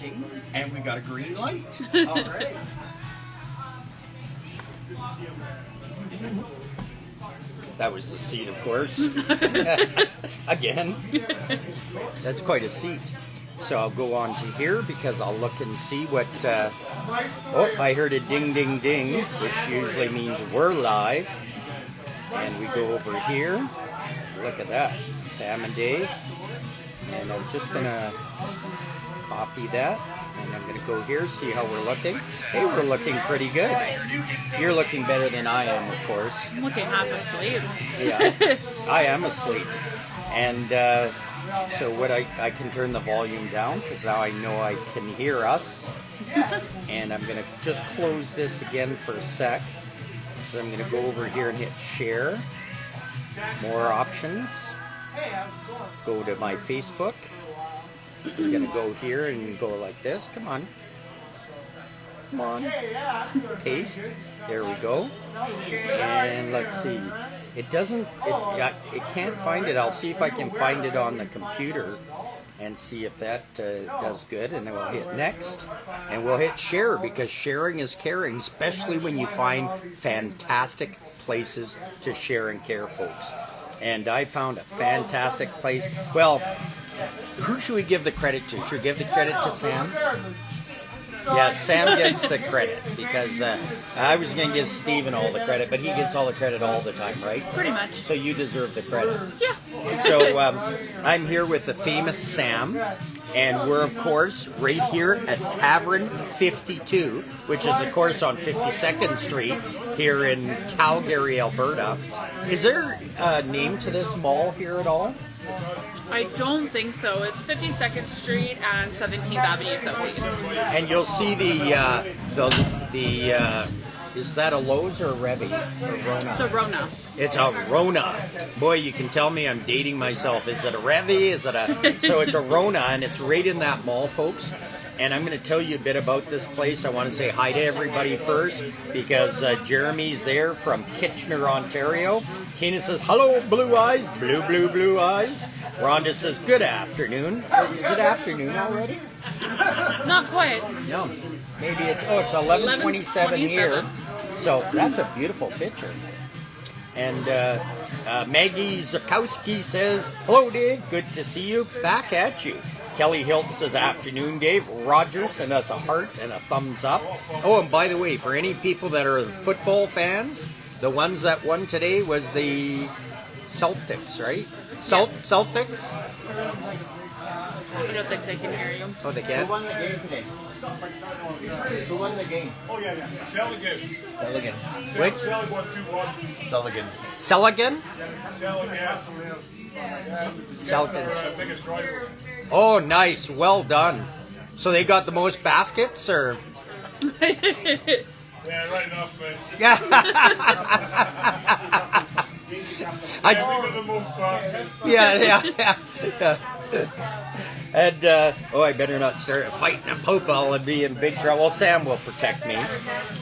working, and we got a green light. All right. That was the seat, of course. Again, that's quite a seat. So I'll go on to here because I'll look and see what... oh, I heard a ding, ding, ding, which usually means we're live. And we go over here. Look at that. Sam and Dave. And I'm just going to copy that. And I'm going to go here, see how we're looking. Hey, we're looking pretty good. You're looking better than I am, of course. I'm looking half asleep. Yeah, I am asleep. And so what I can turn the volume down because now I know I can hear us. And I'm going to just close this again for a sec. So I'm going to go over here and hit share. More options. Go to my Facebook. I'm going to go here and go like this. Come on. Come on. Paste. There we go. And let's see. It doesn't, it can't find it. I'll see if I can find it on the computer and see if that does good. And then we'll hit next. And we'll hit share because sharing is caring, especially when you find fantastic places to share and care, folks. And I found a fantastic place. Well, who should we give the credit to? Should we give the credit to Sam? Yeah, Sam gets the credit because I was going to give Steven all the credit, but he gets all the credit all the time, right? Pretty much. So you deserve the credit. Yeah. So I'm here with the famous Sam, and we're, of course, right here at Tavern 52, which is, of course, on 52nd Street here in Calgary, Alberta. Is there a name to this mall here at all? I don't think so. It's 52nd Street and 17th Avenue Southeast. And you'll see is that a Lowe's or a Revy? It's a Rona. It's a Rona. Boy, you can tell me I'm dating myself. Is it a Revy? Is it a... So it's a Rona, and it's right in that mall, folks. And I'm going to tell you a bit about this place. I want to say hi to everybody first because Jeremy's there from Kitchener, Ontario. Tina says, hello, blue eyes, blue, blue, blue eyes. Rhonda says, good afternoon. Is it afternoon already? Not quite. No. Maybe it's 11:27 here. So that's a beautiful picture. And Maggie Zakowski says, hello, Dave. Good to see you. Back at you. Kelly Hilton says, afternoon, Dave. Roger sent us a heart and a thumbs up. Oh, and by the way, for any people that are football fans, the ones that won today was the Celtics, right? Celtics? I don't think they can hear you. Oh, they can? Who won the game today? Who won the game? Oh, yeah. Seligan. Which? Selig won 2-1. Sulligan. Seligan? Selig, yeah. Seligan. Biggest rival. Oh, nice. Well done. So they got the most baskets, or? Yeah, right enough, man. Yeah. With the most baskets. Yeah. And, I better not start fighting a Pope. I'll be in big trouble. Well, Sam will protect me.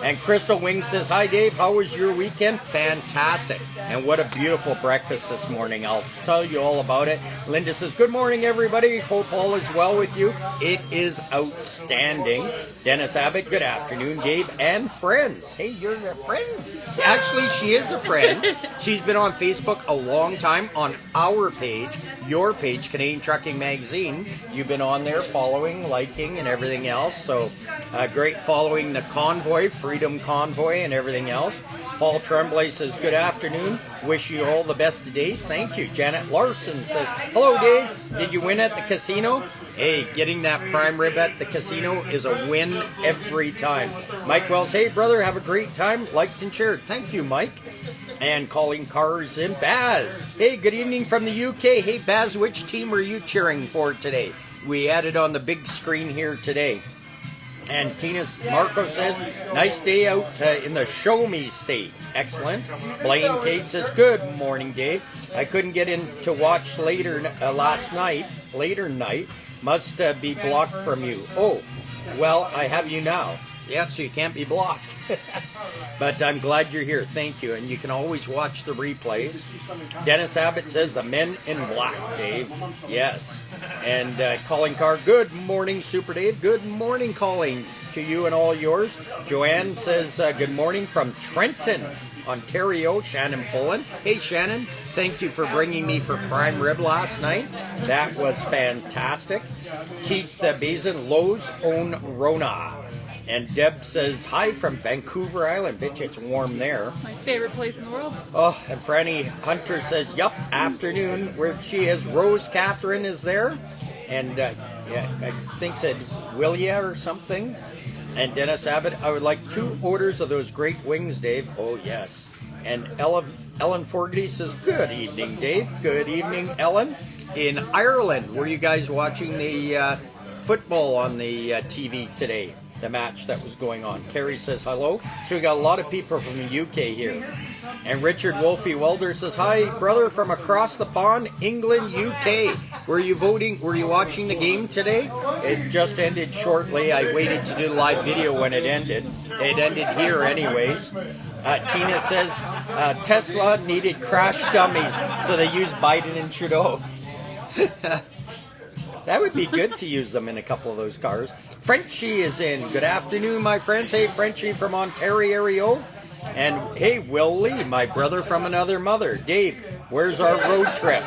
And Crystal Wing says, hi, Dave. How was your weekend? Fantastic. And what a beautiful breakfast this morning. I'll tell you all about it. Linda says, good morning, everybody. Hope all is well with you. It is outstanding. Dennis Abbott, good afternoon, Dave, and friends. Hey, you're a friend. Actually, she is a friend. She's been on Facebook a long time on our page, your page, Canadian Trucking Magazine. You've been on there following, liking, and everything else. So great following the convoy, Freedom Convoy, and everything else. Paul Tremblay says, good afternoon. Wish you all the best days. Thank you. Janet Larson says, hello, Dave. Did you win at the casino? Hey, getting that prime rib at the casino is a win every time. Mike Wells, hey, brother, have a great time. Liked and shared. Thank you, Mike. And calling cars in, Baz. Hey, good evening from the UK. Hey, Baz, which team are you cheering for today? We had it on the big screen here today. And Tina Marco says, nice day out in the Show Me State. Excellent. Blaine Kate says, good morning, Dave. I couldn't get in to watch later night. Must be blocked from you. Oh, well, I have you now. Yeah, so you can't be blocked. But I'm glad you're here. Thank you. And you can always watch the replays. Dennis Abbott says the men in black, Dave. Yes. And Colin Carr, good morning, Super Dave. Good morning, Colin, to you and all yours. Joanne says good morning from Trenton, Ontario. Shannon Pullen. Hey, Shannon. Thank you for bringing me for prime rib last night. That was fantastic. Keith Bazin, Lowe's own Rona. And Deb says, hi from Vancouver Island. Bitch, it's warm there. My favorite place in the world. Oh, and Franny Hunter says, yup, afternoon, where she is. Rose Catherine is there. And, yeah, I think said Willia or something. And Dennis Abbott, I would like 2 orders of those great wings, Dave. Oh, yes. And Ellen Fogarty says, good evening, Dave. Good evening, Ellen. In Ireland, were you guys watching the football on the TV today? The match that was going on. Carrie says hello. So we got a lot of people from the UK here. And Richard Wolfie Welder says, hi, brother from across the pond, England, UK. Were you voting? Were you watching the game today? It just ended shortly. I waited to do the live video when it ended. It ended here anyways. Tina says, Tesla needed crash dummies, so they used Biden and Trudeau. That would be good to use them in a couple of those cars. Frenchie is in. Good afternoon, my friends. Hey, Frenchie from Ontario. And hey, Will Lee, my brother from another mother. Dave, where's our road trip?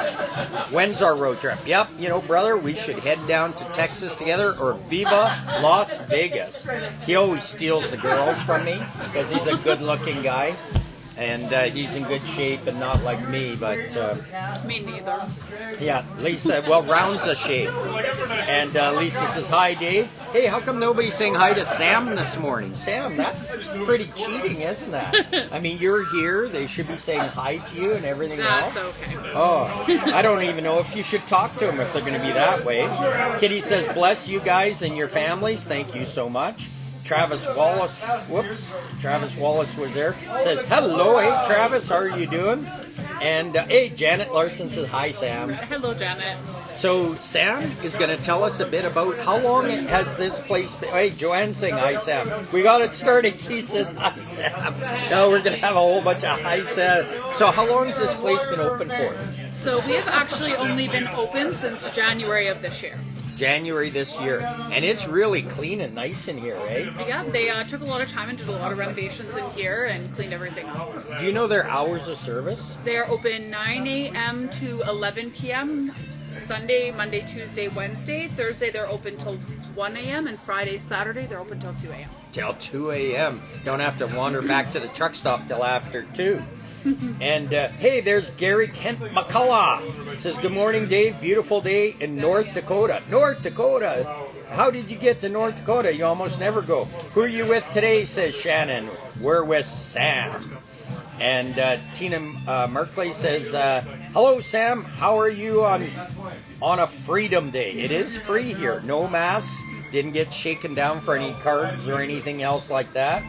When's our road trip? Yep, you know, brother, we should head down to Texas together or Viva Las Vegas. He always steals the girls from me because he's a good-looking guy. And he's in good shape and not like me, but... Me neither. Yeah, Lisa, well, round's a shape. And Lisa says, hi, Dave. Hey, how come nobody's saying hi to Sam this morning? Sam, that's pretty cheating, isn't that? I mean, you're here. They should be saying hi to you and everything else. That's okay. Oh, I don't even know if you should talk to them if they're going to be that way. Kitty says, bless you guys and your families. Thank you so much. Travis Wallace, Travis Wallace was there, says, hello, hey Travis, how are you doing? And hey, Janet Larson says, hi Sam. Hello, Janet. So Sam is going to tell us a bit about how long has this place been. Hey, Joanne saying hi Sam. We got it started. Keith says hi Sam. Now we're going to have a whole bunch of hi Sam. So how long has this place been open for? So we have actually only been open since January of this year. January this year, and it's really clean and nice in here, right? Yeah, they took a lot of time and did a lot of renovations in here and cleaned everything up. Do you know their hours of service? They are open 9 a.m. to 11 p.m. Sunday, Monday, Tuesday, Wednesday. Thursday they're open till 1 a.m. and Friday, Saturday they're open till 2 a.m. Till 2 a.m. Don't have to wander back to the truck stop till after 2. And hey, there's Gary Kent McCullough. Says, good morning, Dave. Beautiful day in North Dakota. North Dakota. How did you get to North Dakota? You almost never go. Who are you with today? Says Shannon. We're with Sam. And Tina Markley says, hello, Sam. How are you on a Freedom Day? It is free here. No masks. Didn't get shaken down for any cards or anything else like that.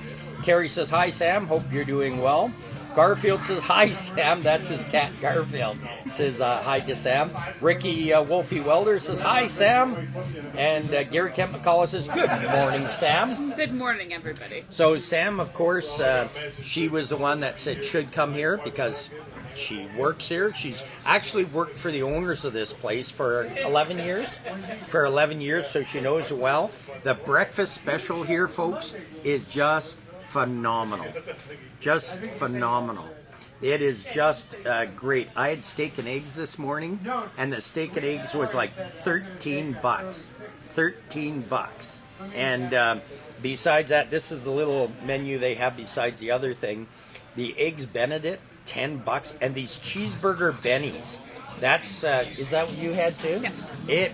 Carrie says, hi, Sam. Hope you're doing well. Garfield says, hi, Sam. That's his cat, Garfield. Says hi to Sam. Ricky Wolfie Welder says, hi, Sam. And Gary Kent McCullough says, good morning, Sam. Good morning, everybody. So Sam, of course, she was the one that said should come here because she works here. She's actually worked for the owners of this place for 11 years. For 11 years, so she knows it well. The breakfast special here, folks, is just phenomenal. Just phenomenal. It is just great. I had steak and eggs this morning, and the steak and eggs was like $13. $13. And besides that, this is the little menu they have besides the other thing. The Eggs Benedict, $10, and these cheeseburger bennies. That's is that what you had too? Yeah.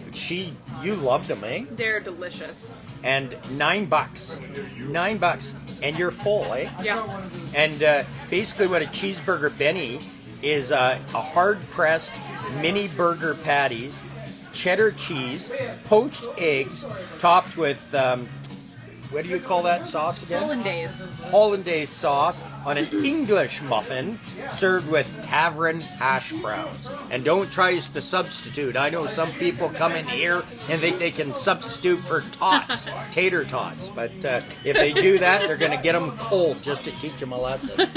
You loved them, eh? They're delicious. And $9. $9. And you're full, eh? Yeah. And basically what a cheeseburger Benny is a hard-pressed mini burger patties, cheddar cheese, poached eggs, topped with what do you call that sauce again? Hollandaise. Hollandaise sauce on an English muffin served with Tavern hash browns. And don't try to substitute. I know some people come in here and think they can substitute for tots, tater tots. But if they do that, they're going to get them cold just to teach them a lesson.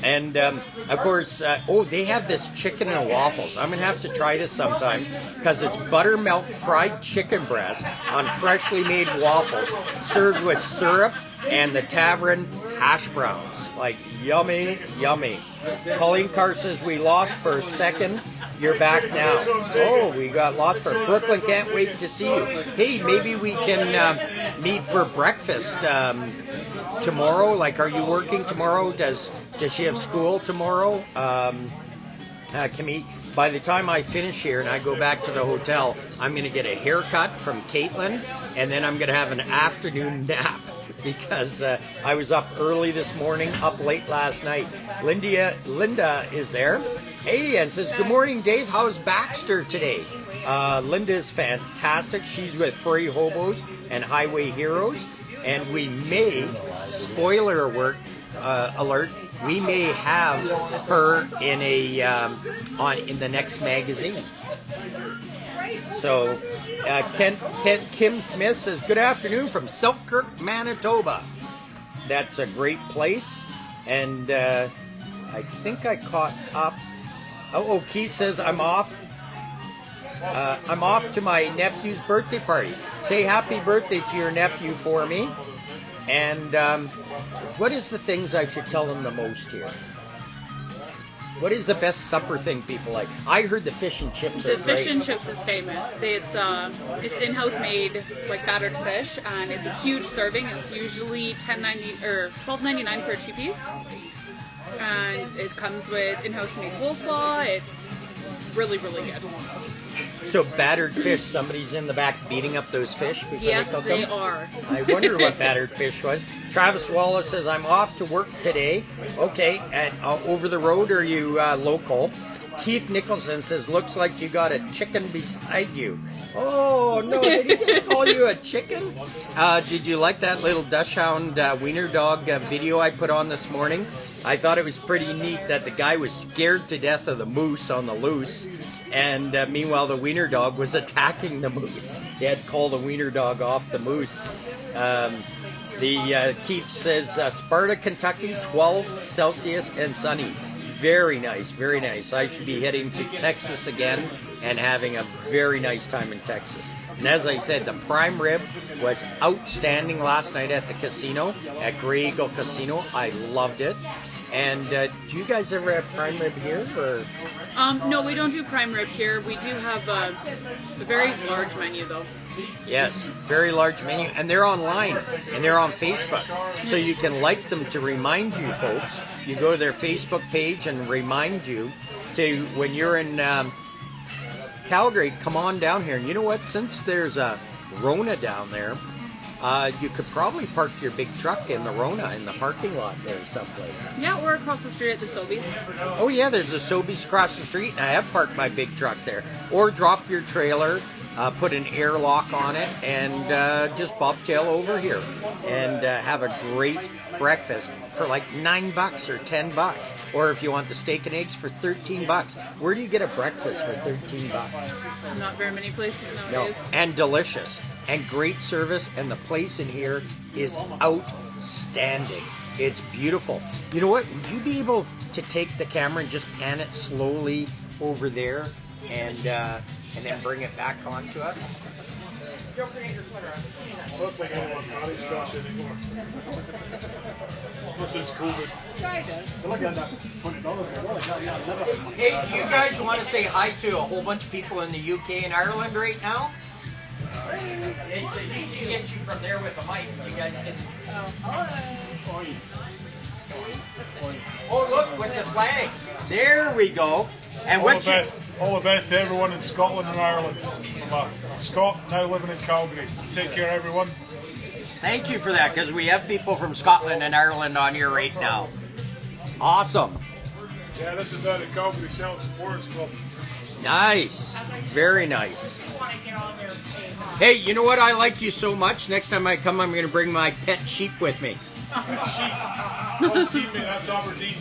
And of course, they have this chicken and waffles. I'm going to have to try this sometime because it's buttermilk fried chicken breast on freshly made waffles served with syrup and the Tavern hash browns. Like, yummy, yummy. Colleen Carr says, we lost for a second. You're back now. Oh, we got lost for Brooklyn. Can't wait to see you. Hey, maybe we can meet for breakfast tomorrow. Like, are you working tomorrow? Does she have school tomorrow? Can we? By the time I finish here and I go back to the hotel, I'm going to get a haircut from Caitlin, and then I'm going to have an afternoon nap because I was up early this morning, up late last night. Linda is there. Hey, and says, good morning, Dave. How's Baxter today? Linda is fantastic. She's with Furry Hobos and Highway Heroes, and we may, spoiler alert, we may have her in in the next magazine. So, Kim Smith says, good afternoon from Selkirk, Manitoba. That's a great place, and I think I caught up. Oh, Keith says, I'm off to my nephew's birthday party. Say happy birthday to your nephew for me. And what is the things I should tell them the most here? What is the best supper thing people like? I heard the fish and chips are The fish great. and chips is famous. It's in-house made, like battered fish, and it's a huge serving. It's usually $10.90 or $12.99 for a 2-piece. And it comes with in-house made coleslaw. It's really, really good. So battered fish, somebody's in the back beating up those fish before Yes, they cook they them? are. I wonder what battered fish was. Travis Wallace says, I'm off to work today. Okay, and over the road, or are you local? Keith Nicholson says, looks like you got a chicken beside you. Oh, no, did he just call you a chicken? Did you like that little Dachshund wiener dog video I put on this morning? I thought it was pretty neat that the guy was scared to death of the moose on the loose, and meanwhile the wiener dog was attacking the moose. He had to call the wiener dog off the moose. Keith says, Sparta, Kentucky, 12 Celsius and sunny. Very nice, very nice. I should be heading to Texas again and having a very nice time in Texas. And as I said, the prime rib was outstanding last night at the casino, at Grey Eagle Casino. I loved it. And do you guys ever have prime rib here? Or? No, we don't do prime rib here. We do have a very large menu, though. Yes, very large menu. And they're online, and they're on Facebook. So you can like them to remind you, folks. You go to their Facebook page and remind you to, when you're in Calgary, come on down here. And you know what? Since there's a Rona down there, you could probably park your big truck in the Rona in the parking lot there someplace. Yeah, we're across the street at the Sobeys. Oh yeah, there's a Sobeys across the street, and I have parked my big truck there. Or drop your trailer, put an airlock on it, and just bobtail over here and have a great breakfast for like $9 or $10. Or if you want the steak and eggs for $13. Where do you get a breakfast for $13? Not very many places No, nowadays. and delicious and great service, and the place in here is outstanding. It's beautiful. You know what? Would you be able to take the camera and just pan it slowly over there and then bring it back onto us? I don't think anyone carries cash anymore. This is COVID. They're looking at that $20. Hey, do you guys want to say hi to a whole bunch of people in the UK and Ireland right now? He can get you from there with a mic. You guys can. Oh, look, with the flag. There we go. And All the best to everyone in Scotland and Ireland. I'm a Scot now living in Calgary. Take care, everyone. Thank you for that, because we have people from Scotland and Ireland on here right now. Awesome. Yeah, this is now the Calgary Self Supporters Club. Nice. Very nice. Hey, you know what? I like you so much. Next time I come, I'm going to bring my pet sheep with me. Oh, teammate, that's Aberdeen.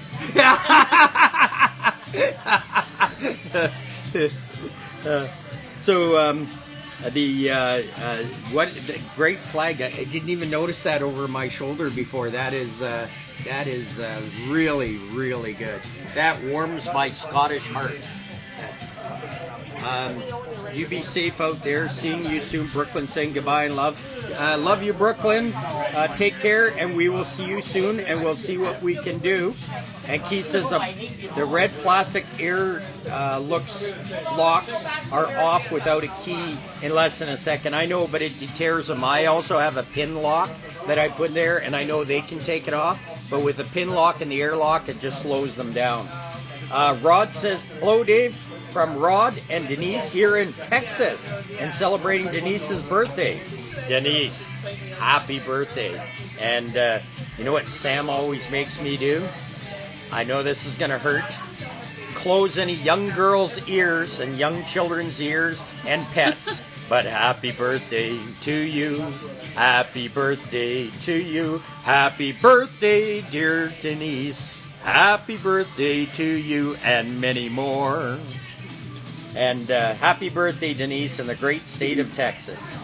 The great flag. I didn't even notice that over my shoulder before. That is really, really good. That warms my Scottish heart. You be safe out there. Seeing you soon, Brooklyn. Saying goodbye and love. Love you, Brooklyn. Take care, and we will see you soon, and we'll see what we can do. And Keith says the red plastic air locks are off without a key in less than a second. I know, but it deters them. I also have a pin lock that I put there, and I know they can take it off. But with the pin lock and the air lock, it just slows them down. Rod says, hello, Dave. From Rod and Denise here in Texas and celebrating Denise's birthday. Denise, happy birthday. And you know what Sam always makes me do? I know this is going to hurt. Close any young girls' ears and young children's ears and pets. But happy birthday to you. Happy birthday to you. Happy birthday, dear Denise. Happy birthday to you and many more. And happy birthday, Denise, in the great state of Texas.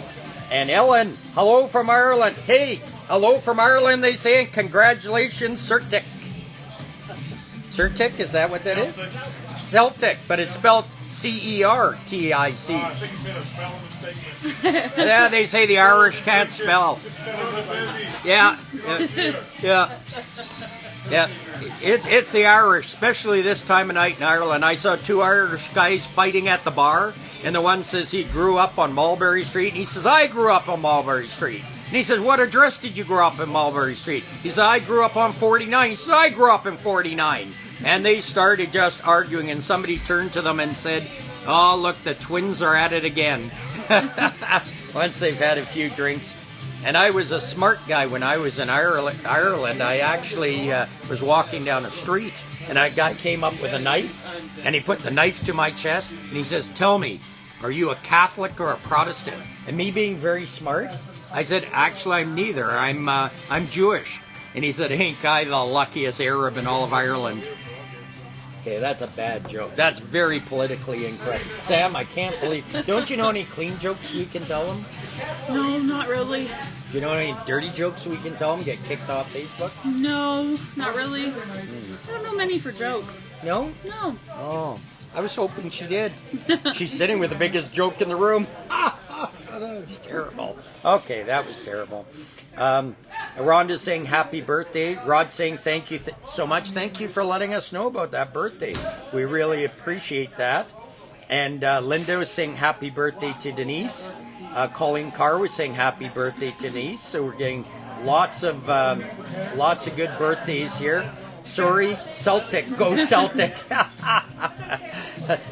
And Ellen, hello from Ireland. Hey, hello from Ireland, they say. Congratulations, Celtic. Celtic, is that what that is? Celtic, but it's spelled Certic. I think it's been a spelling mistake. Yeah, they say the Irish can't spell. Yeah. It's the Irish, especially this time of night in Ireland. I saw two Irish guys fighting at the bar, and the one says he grew up on Mulberry Street, and he says, I grew up on Mulberry Street. And he says, what address did you grow up in Mulberry Street? He said, I grew up on 49. He says, I grew up in 49. And they started just arguing, and somebody turned to them and said, oh, look, the twins are at it again. Once they've had a few drinks. And I was a smart guy when I was in Ireland. I actually was walking down a street, and a guy came up with a knife, and he put the knife to my chest, and he says, tell me, are you a Catholic or a Protestant? And me being very smart, I said, actually, I'm neither. I'm Jewish. And he said, ain't I the luckiest Arab in all of Ireland? Okay, that's a bad joke. That's very politically incorrect. Sam, I can't believe... Don't you know any clean jokes we can tell them? No, not really. Do you know any dirty jokes we can tell them get kicked off Facebook? No, not really. I don't know many for jokes. No? No. Oh, I was hoping she did. She's sitting with the biggest joke in the room. That was terrible. Okay, that was terrible. Rhonda's saying happy birthday. Rod saying thank you so much. Thank you for letting us know about that birthday. We really appreciate that. And Linda was saying happy birthday to Denise. Colleen Carr was saying happy birthday to Denise. So we're getting lots of good birthdays here. Sorry, Celtic. Go Celtic.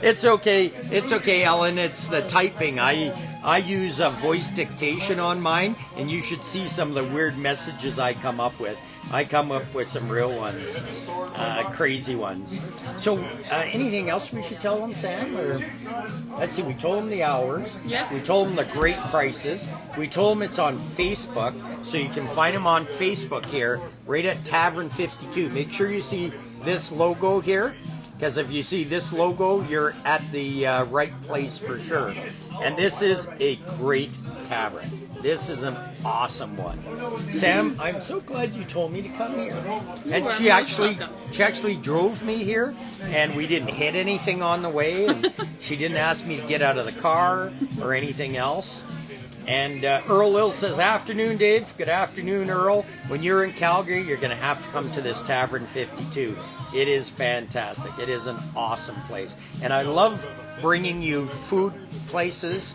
It's okay, Ellen. It's the typing. I use a voice dictation on mine, and you should see some of the weird messages I come up with. I come up with some real ones, crazy ones. So, anything else we should tell them, Sam? Or let's see. We told them the hours. Yeah. We told them the great prices. We told them it's on Facebook, so you can find them on Facebook here, right at Tavern 52. Make sure you see this logo here, because if you see this logo, you're at the right place for sure. And this is a great tavern. This is an awesome one. Sam, I'm so glad you told me to come here. And she actually drove me here, and we didn't hit anything on the way, and she didn't ask me to get out of the car or anything else. And Earl Lill says, afternoon, Dave. Good afternoon, Earl. When you're in Calgary, you're going to have to come to this Tavern 52. It is fantastic. It is an awesome place. And I love bringing you food places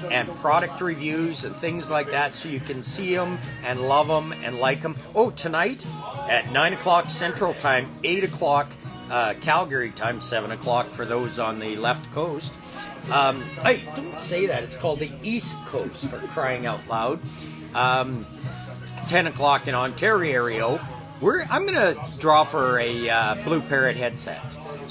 and product reviews and things like that so you can see them and love them and like them. Oh, tonight at 9 o'clock Central Time, 8 o'clock Calgary time, 7 o'clock for those on the left coast. Hey, don't say that. It's called the East Coast, for crying out loud. 10 o'clock in Ontario. I'm going to draw for a Blue Parrot headset.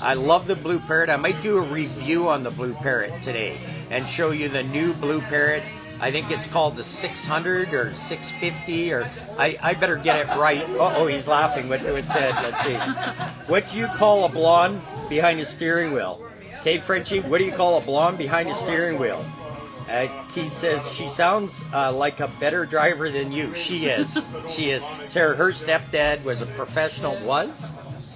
I love the Blue Parrot. I might do a review on the Blue Parrot today and show you the new Blue Parrot. I think it's called the 600 or 650, or I better get it right. Oh, he's laughing. What do it said? Let's see. What do you call a blonde behind a steering wheel? Okay, Frenchie, what do you call a blonde behind a steering wheel? Keith says she sounds like a better driver than you. She is. She is. So her stepdad was a professional.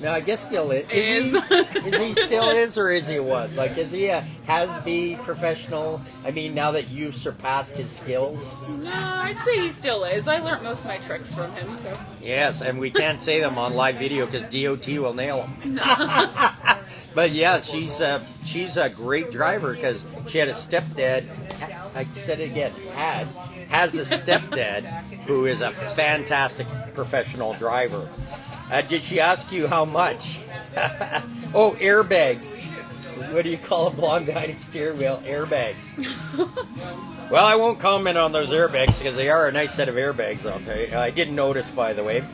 No, I guess still is. Is he still is, or is he was? Like, is he a has-be professional? I mean, now that you've surpassed his skills? No, I'd say he still is. I learned most of my tricks from him, so. Yes, and we can't say them on live video because DOT will nail them. But yeah, she's a great driver because she had a stepdad. I said it again. Has a stepdad who is a fantastic professional driver. Did she ask you how much? Oh, airbags. What do you call a blonde behind a steering wheel? Airbags. Well, I won't comment on those airbags because they are a nice set of airbags, I'll tell you. I didn't notice, by the way.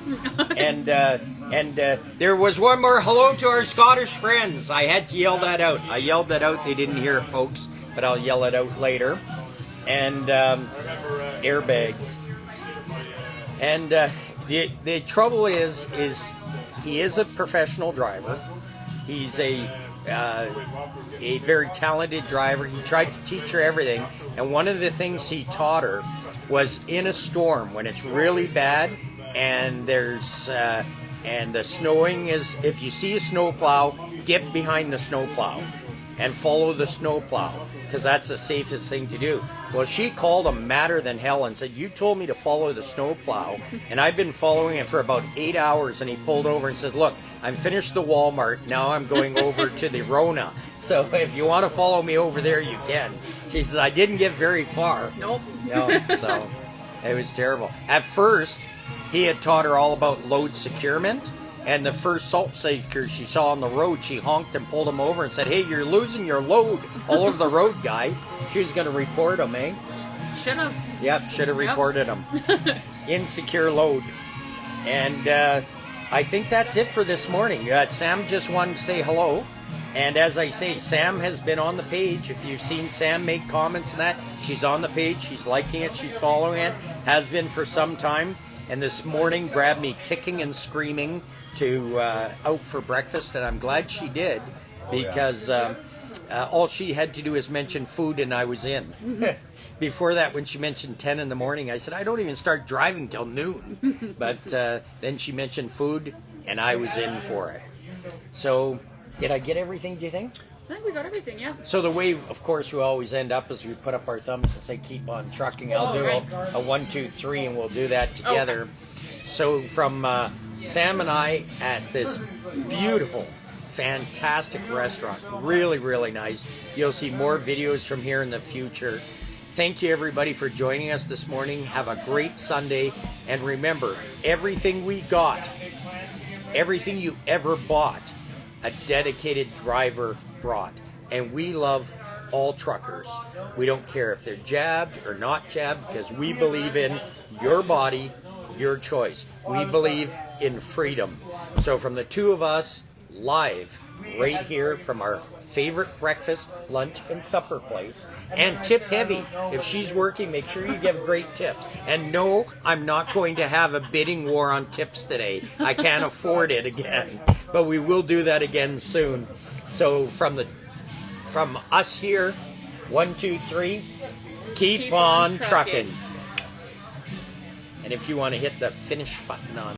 And there was one more. Hello to our Scottish friends. I had to yell that out. I yelled that out. They didn't hear it, folks, but I'll yell it out later. And airbags. And the trouble is he is a professional driver. He's a very talented driver. He tried to teach her everything, and one of the things he taught her was in a storm when it's really bad and there's and the snowing is. If you see a snowplow, get behind the snowplow and follow the snowplow because that's the safest thing to do. Well, she called him madder than hell and said, "You told me to follow the snowplow, and I've been following it for about 8 hours." And he pulled over and said, "Look, I'm finished the Walmart. Now I'm going over to the Rona. So if you want to follow me over there, you can." She says, "I didn't get very far." Nope. No, so it was terrible. At first, he had taught her all about load securement. And the first salt shaker she saw on the road, she honked and pulled him over and said, "Hey, you're losing your load all over the road, guy." She was going to report him, eh? Should have. Yep, should have reported him. Insecure load. And I think that's it for this morning. Sam just wanted to say hello. And as I say, Sam has been on the page. If you've seen Sam make comments and that, she's on the page. She's liking it. She's following it. Has been for some time. And this morning grabbed me kicking and screaming to out for breakfast, and I'm glad she did because all she had to do is mention food and I was in. Before that, when she mentioned 10 in the morning, I said, "I don't even start driving till noon." But then she mentioned food and I was in for it. So did I get everything, do you think? I think we got everything, yeah. So the way, of course, we always end up is we put up our thumbs and say, "Keep on trucking." I'll do a 1, 2, 3, and we'll do that together. Okay. So from Sam and I at this beautiful, fantastic restaurant, really, really nice. You'll see more videos from here in the future. Thank you, everybody, for joining us this morning. Have a great Sunday. And remember, everything we got, everything you ever bought, a dedicated driver brought. And we love all truckers. We don't care if they're jabbed or not jabbed because we believe in your body, your choice. We believe in freedom. So from the two of us, live, right here from our favorite breakfast, lunch, and supper place, and tip heavy. If she's working, make sure you give great tips. And no, I'm not going to have a bidding war on tips today. I can't afford it again. But we will do that again soon. So from us here, 1, 2, 3, keep on trucking. And if you want to hit the finish button on